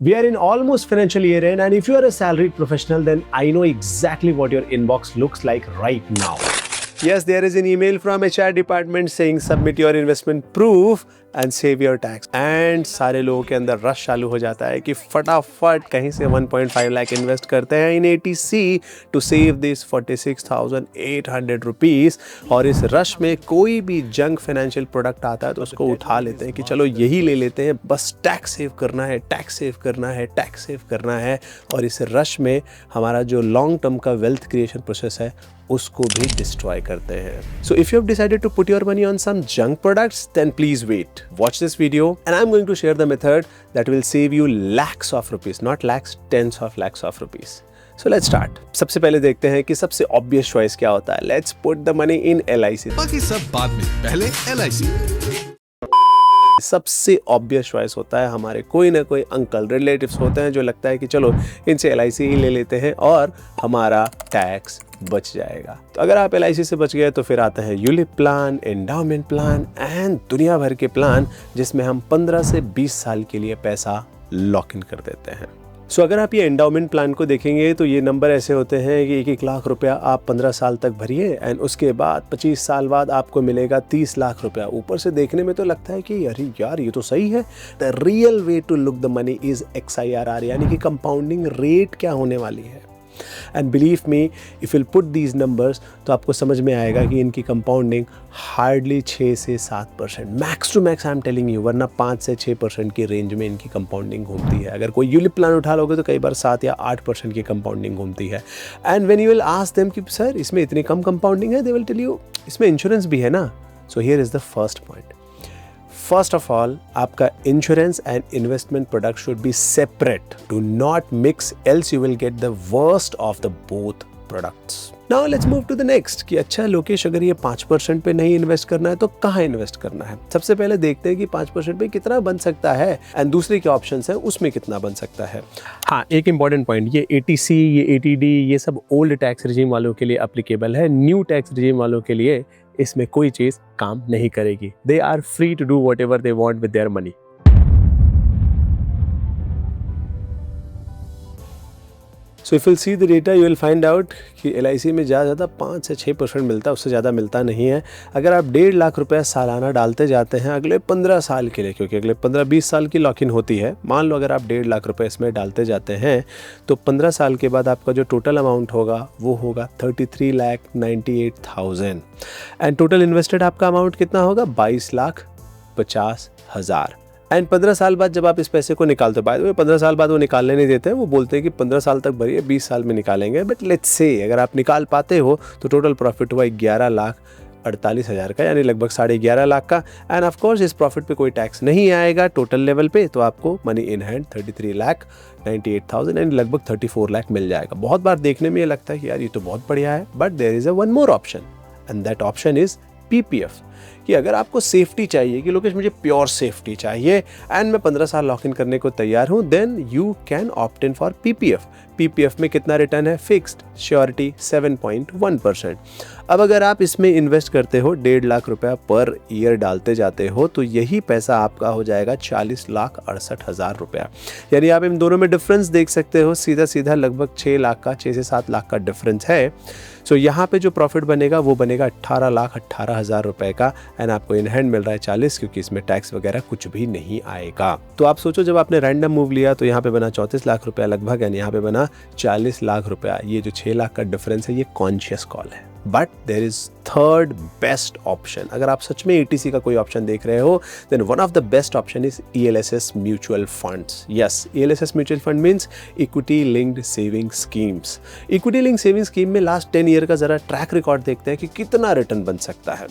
We are in almost financial year end, and if you are a salaried professional, then I know exactly what your inbox looks like right now. Yes, there is an email from HR department saying submit your investment proof and save your tax. And सारे लोगों के अंदर rush चालू हो जाता है कि फटाफट कहीं से 1.5 लाख इन्वेस्ट करते हैं in ATC to save this 46,800 rupees. और इस रश में कोई भी जंक फाइनेंशियल प्रोडक्ट आता है तो उसको उठा लेते हैं कि चलो यही ले लेते हैं, बस टैक्स सेव करना है, टैक्स सेव करना है, टैक्स सेव करना है। और इस रश में हमारा जो लॉन्ग टर्म का वेल्थ क्रिएशन प्रोसेस है उसको भी डिस्ट्रॉय करते हैं। So if you have decided to put your money on some junk products, then please wait, watch this video and I am going to share the method that will save you lakhs of rupees, not lakhs, tens of lakhs of rupees. So let's start. सबसे पहले देखते हैं कि सबसे obvious choice क्या होता है। Let's put the money in LIC. बाकी सब बाद में, पहले LIC। सबसे ऑब्वियस चॉइस होता है हमारे कोई ना कोई अंकल रिलेटिव्स होते हैं जो लगता है कि चलो इनसे LIC ही ले लेते हैं और हमारा टैक्स बच जाएगा। तो अगर आप LIC से बच गए तो फिर आते हैं ULIP plan, endowment plan and दुनिया भर के प्लान जिसमें हम 15 से 20 साल के लिए पैसा लॉक इन कर देते हैं। सो अगर आप ये एंडाउमेंट प्लान को देखेंगे तो ये नंबर ऐसे होते हैं कि 1-1 लाख रुपया आप 15 साल तक भरिए एंड उसके बाद 25 साल बाद आपको मिलेगा 30 लाख रुपया। ऊपर से देखने में तो लगता है कि अरे यार ये तो सही है। The real way to look the money is XIRR, यानी कि कंपाउंडिंग रेट क्या होने वाली है। And believe me, if will put these numbers तो आपको समझ में आएगा कि इनकी कंपाउंडिंग हार्डली 6 से 7%, max to max I am telling you, वरना 5 से 6% की रेंज में इनकी कंपाउंडिंग घूमती है। अगर कोई यूलिप प्लान उठा लोगे तो कई बार 7 या 8% की कंपाउंडिंग घूमती है। And when you will ask them कि सर इसमें इतनी कम कंपाउंडिंग है, दे विल टेल यू इसमें इंश्योरेंस भी है ना। So here is the first point. First of all, आपका insurance and investment product should be separate. Do not mix, else you will get the worst of the both products. Now let's move to the next कि अच्छा लोकेश, अगर ये 5% पे नहीं invest करना है तो कहाँ इन्वेस्ट करना है। सबसे पहले देखते हैं कि 5% पे कितना बन सकता है एंड दूसरे क्या ऑप्शंस हैं उसमें कितना बन सकता है। हाँ, एक इंपॉर्टेंट पॉइंट, ये ATC, ये ATD, ये सब ओल्ड टैक्स रिजीम वालों के लिए अप्लीकेबल है। न्यू टैक्स रिजीम वालों के लिए इसमें कोई चीज काम नहीं करेगी। They are free to do whatever they want with their money. So if will see the data you will find out कि LIC में ज़्यादा 5 से 6% मिलता है, उससे ज़्यादा मिलता नहीं है। अगर आप 1.5 लाख रुपया सालाना डालते जाते हैं अगले 15 साल के लिए, क्योंकि अगले 15-20 साल की लॉक इन होती है, मान लो अगर आप 1.5 लाख रुपये इसमें डालते जाते हैं तो 15 साल के बाद आपका जो टोटल अमाउंट होगा वो होगा 33,98,000 एंड टोटल इन्वेस्टेड आपका अमाउंट कितना होगा 22,50,000। एंड 15 साल बाद जब आप इस पैसे को निकालते हो, बाय द वे 15 साल बाद वो निकालने नहीं देते हैं, वो बोलते हैं कि 15 साल तक भरिए, 20 साल में निकालेंगे। बट लेट्स से अगर आप निकाल पाते हो तो टोटल प्रॉफिट हुआ 11,48,000 का, यानी लगभग 11.5 लाख का। एंड ऑफ कोर्स इस प्रॉफिट पे कोई टैक्स नहीं आएगा टोटल लेवल पे, तो आपको मनी इन हैंड 33,98,000 एंड लगभग 34 लाख मिल जाएगा। बहुत बार देखने में ये लगता है कि यार ये तो बहुत बढ़िया है, but there is a one more option and that option is PPF। कि अगर आपको सेफ्टी चाहिए कि लोकेश मुझे प्योर सेफ्टी चाहिए एंड मैं 15 साल लॉक इन करने को तैयार हूं, then you can opt in for PPF। PPF में कितना रिटर्न है? Fixed, surety 7.1%। अब अगर आप इसमें इन्वेस्ट करते हो 1.5 लाख रुपया पर ईयर डालते जाते हो तो यही पैसा आपका हो जाएगा 40,68,000 रुपया। यानी आप इन दोनों में डिफरेंस देख सकते हो, सीधा सीधा लगभग 6 लाख का, 6 से 7 लाख का डिफरेंस है। सो यहाँ पे जो प्रॉफिट बनेगा वो बनेगा 18,18,000 रुपए का एंड आपको इन हैंड मिल रहा है 40, क्योंकि इसमें टैक्स वगैरह कुछ भी नहीं आएगा। तो आप सोचो जब आपने रैंडम मूव लिया तो यहाँ पे बना 34 लाख रुपया लगभग, यानी यहाँ पे बना 40 लाख रुपया। ये जो 6 लाख का डिफरेंस है ये कॉन्शियस कॉल है। But there is third best option. अगर आप सच में ATC का कोई ऑप्शन देख रहे हो, then one of the best option is ELSS mutual funds. Yes, ELSS mutual fund means equity linked saving schemes. Equity linked saving scheme में last 10 year का जरा ट्रैक रिकॉर्ड देखते हैं कि कितना रिटर्न बन सकता है।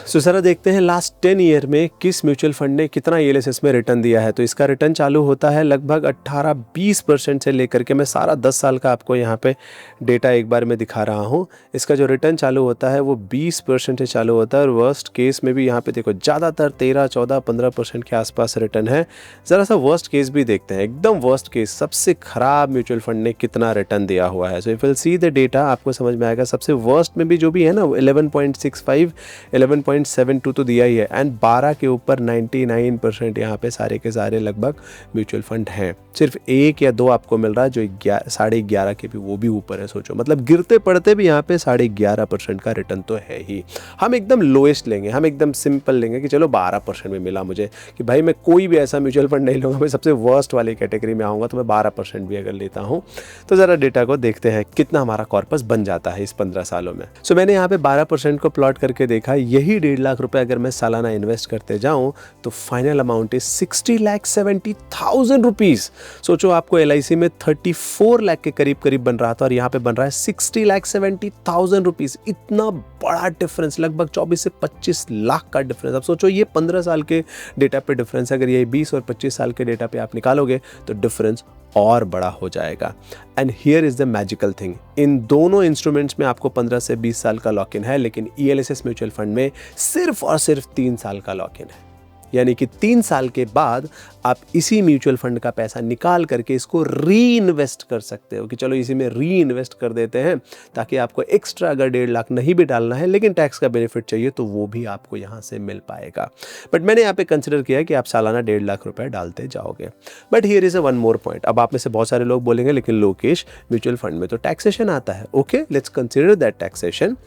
सो जरा देखते हैं लास्ट 10 ईयर में किस म्यूचुअल फंड ने कितना ELSS में रिटर्न दिया है। तो इसका रिटर्न चालू होता है लगभग 18-20% से लेकर के, मैं सारा 10 साल का आपको यहाँ पे डेटा एक बार में दिखा रहा हूँ। इसका जो रिटर्न चालू होता है वो 20% से चालू होता है और वर्स्ट केस में भी यहाँ पे देखो ज़्यादातर 13, 14, 15% के आसपास रिटर्न है। ज़रा सा वर्स्ट केस भी देखते हैं, एकदम वर्स्ट केस, सबसे खराब म्यूचुअल फंड ने कितना रिटर्न दिया हुआ है। सो if will see the data आपको समझ में आएगा। सबसे वर्स्ट में भी जो भी है ना 11.65, 11.72 तो दिया ही है एंड 12 के ऊपर 99% यहाँ पे सारे के सारे लगभग म्यूचुअल फंड हैं। सिर्फ 1 या 2 आपको मिल रहा है, जो 11.5 के भी वो भी ऊपर है। सोचो, मतलब गिरते पड़ते भी यहाँ पे 11.5% का रिटर्न तो है ही। हम एकदम लोएस्ट लेंगे, हम एकदम सिंपल लेंगे कि चलो 12% में मिला मुझे, कि भाई मैं कोई भी ऐसा म्यूचुअल फंड नहीं लूँगा, मैं सबसे वर्स्ट वाली कैटेगरी में आऊँगा, तो मैं 12% भी अगर लेता हूँ। तो ज़रा डेटा को देखते हैं कितना हमारा कॉर्पस बन जाता है इस 15 सालों में। सो मैंने यहाँ पे 12% को प्लॉट करके देखा, यही 1.5 लाख रुपए अगर मैं सालाना इन्वेस्ट करते जाऊँ तो फाइनल अमाउंट इज 60,70,000 रुपीज़। सोचो, आपको LIC में 34 लाख के करीब करीब बन रहा था और यहाँ पे बन रहा है 60,70,000 रुपीज़। इतना बड़ा डिफरेंस, लगभग 24 से 25 लाख का डिफरेंस। अब सोचो, ये 15 साल के डेटा पे डिफरेंस, अगर ये 20 और 25 साल के डेटा पे आप निकालोगे तो डिफरेंस और बड़ा हो जाएगा। And here is the magical thing, इन दोनों इंस्ट्रूमेंट्स में आपको 15 से 20 साल का लॉक इन है, लेकिन ELSS म्यूचुअल फंड में सिर्फ और सिर्फ 3 साल का लॉक इन है। यानी कि 3 साल के बाद आप इसी म्यूचुअल फंड का पैसा निकाल करके इसको री इन्वेस्ट कर सकते हो, कि चलो इसी में री इन्वेस्ट कर देते हैं, ताकि आपको एक्स्ट्रा अगर 1.5 लाख नहीं भी डालना है लेकिन टैक्स का बेनिफिट चाहिए तो वो भी आपको यहाँ से मिल पाएगा। बट मैंने यहाँ पे कंसिडर किया कि आप सालाना 1.5 लाख रुपए डालते जाओगे। But here is a one more point. अब आप में से बहुत सारे लोग बोलेंगे, लेकिन लोकेश, म्यूचुअल फंड में तो टैक्सेशन आता है। Okay, let's consider that taxation.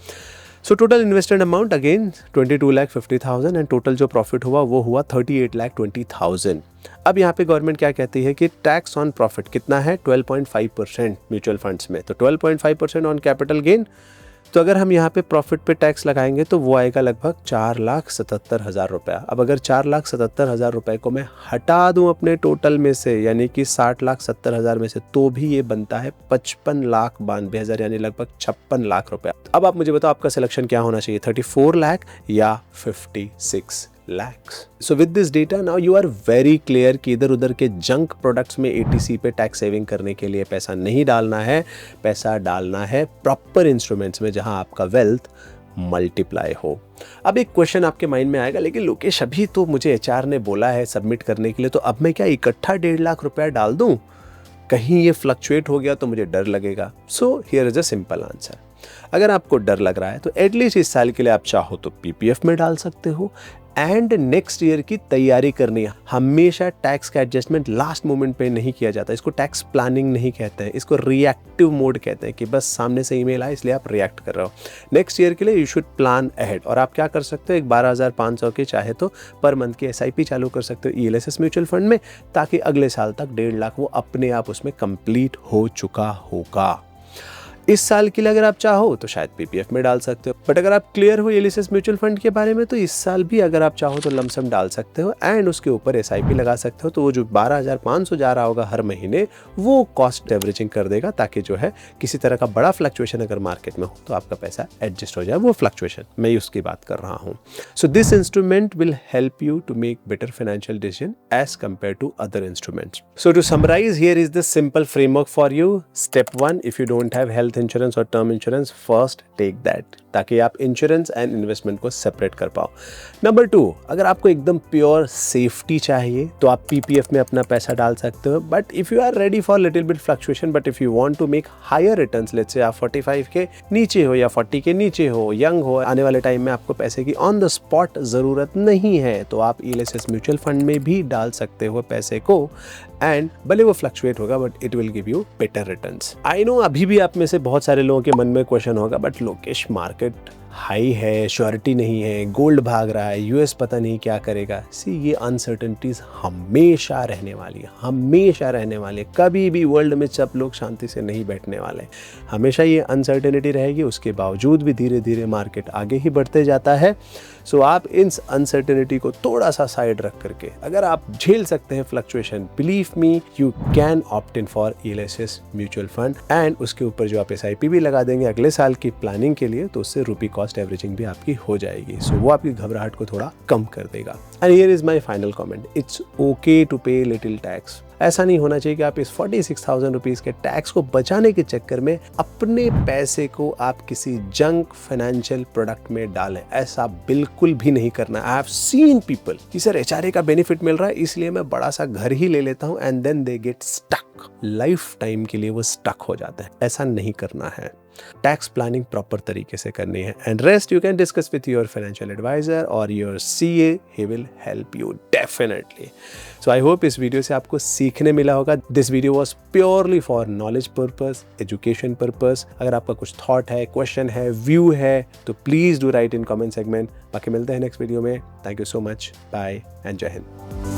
So total invested amount again 22,50,000 and total जो प्रॉफिट हुआ वो हुआ 38,20,000। अब यहाँ पे गवर्नमेंट क्या कहती है कि टैक्स ऑन प्रॉफिट कितना है, 12.5% म्यूचुअल फंड्स में, तो 12.5% ऑन कैपिटल गेन। तो अगर हम यहाँ पे प्रॉफिट पे टैक्स लगाएंगे तो वो आएगा लगभग 4,77,000 रुपया। अब अगर 4,77,000 रुपये को मैं हटा दूँ अपने टोटल में से, यानी कि 60,70,000 में से, तो भी ये बनता है 55,92,000, यानी लगभग 56 लाख रुपया। अब आप मुझे बताओ, आपका सिलेक्शन क्या होना चाहिए, 34 लाख या 56 lakhs. So with this data now you are very clear कि इधर उधर के जंक प्रोडक्ट्स में ATC पे टैक्स सेविंग करने के लिए पैसा नहीं डालना है, पैसा डालना है प्रॉपर इंस्ट्रूमेंट्स में जहां आपका वेल्थ मल्टीप्लाई हो। अब एक क्वेश्चन आपके माइंड में आएगा, लेकिन लोकेश अभी तो मुझे HR ने बोला है सबमिट करने के लिए, तो अब मैं क्या इकट्ठा 1.5 लाख रुपया डाल दूं? कहीं ये फ्लक्चुएट हो गया तो मुझे डर लगेगा। So here is a simple answer. अगर आपको डर लग रहा है तो एटलीस्ट इस साल के लिए आप चाहो तो PPF में डाल सकते हो, एंड नेक्स्ट ईयर की तैयारी करनी है। हमेशा टैक्स का एडजस्टमेंट लास्ट मोमेंट पे नहीं किया जाता, इसको टैक्स प्लानिंग नहीं कहते हैं, इसको रिएक्टिव मोड कहते हैं, कि बस सामने से ईमेल आए इसलिए आप रिएक्ट कर रहे हो। नेक्स्ट ईयर के लिए यू शुड प्लान अहेड। और आप क्या कर सकते हो, एक 12,500 के चाहे तो पर मंथ की SIP चालू कर सकते हो ELSS म्यूचुअल फंड में, ताकि अगले साल तक 1.5 लाख वो अपने आप उसमें कंप्लीट हो चुका होगा। इस साल के लिए अगर आप चाहो तो शायद PPF में डाल सकते हो, बट अगर आप क्लियर हो ELSS म्यूचुअल फंड के बारे में तो इस साल भी अगर आप चाहो तो लमसम डाल सकते हो, एंड उसके ऊपर SIP लगा सकते हो। तो वो जो 12,500 जा रहा होगा हर महीने, वो कॉस्ट एवरेजिंग कर देगा, ताकि जो है किसी तरह का बड़ा फ्लक्चुएशन अगर मार्केट में हो तो आपका पैसा एडजस्ट हो जाए। वो फ्लक्चुएशन मैं उसकी बात कर रहा हूँ। So this instrument will help you to make better financial decision as compare to other instruments. So to summarise, here is the simple framework for you. Step 1, if you don't have health insurance और term insurance, first take that, ताकि आप insurance and investment को separate कर पाओ। Number 2, अगर आपको एकदम pure safety चाहिए तो आप PPF में अपना पैसा डाल सकते हो। But if you are ready for little bit fluctuation, but if you want to make higher returns, let's say आप 45 के नीचे हो या 40 के नीचे हो, यंग हो, आने वाले टाइम में आपको पैसे की ऑन द स्पॉट जरूरत नहीं है, तो आप ELSS म्यूचुअल फंड में भी डाल सकते हो पैसे को, एंड भले वो फ्लक्चुएट होगा but it will give you better returns. I know अभी भी आप में से बहुत सारे लोगों के मन में क्वेश्चन होगा, बट लोकेश मार्केट हाई है, श्योरिटी नहीं है, गोल्ड भाग रहा है, US पता नहीं क्या करेगा। ये अनसर्टेनिटीज हमेशा रहने वाली है, हमेशा रहने वाली है। कभी भी वर्ल्ड में सब लोग शांति से नहीं बैठने वाले, हमेशा ये अनसर्टेनिटी रहेगी। उसके बावजूद भी धीरे धीरे मार्केट आगे ही बढ़ते जाता है। सो आप इन अनसर्टेनिटी को थोड़ा सा साइड रख करके अगर आप झेल सकते हैं fluctuation, believe me you can opt in for ELSS mutual fund, and उसके ऊपर जो आप SIP भी लगा देंगे अगले साल की प्लानिंग के लिए, तो उससे रुपी कॉस्ट एवरेजिंग भी आपकी हो जाएगी। सो वो आपकी घबराहट को थोड़ा कम कर देगा। And here is my final comment, it's okay to pay little tax. ऐसा नहीं होना चाहिए कि आप इस 46,000 रुपीज के टैक्स को बचाने के चक्कर में अपने पैसे को आप किसी जंक फाइनेंशियल प्रोडक्ट में डालें। ऐसा बिल्कुल भी नहीं करना। आई हैव सीन पीपल कि सर HRA का बेनिफिट मिल रहा है इसलिए मैं बड़ा सा घर ही ले लेता हूं, and then they get stuck, life time के लिए वो स्टक हो जाता है। ऐसा नहीं करना है। टैक्स प्लानिंग प्रॉपर तरीके से करनी है, and rest you can discuss with your financial advisor और your CA, he will help you definitely. Definitely. So I hope इस वीडियो से आपको सीखने मिला होगा। This video was purely for knowledge purpose, education purpose. अगर आपका कुछ थॉट है, क्वेश्चन है, व्यू है, तो please do write in comment segment. बाकी मिलते हैं नेक्स्ट वीडियो में। Thank you so much, bye and Jai Hind.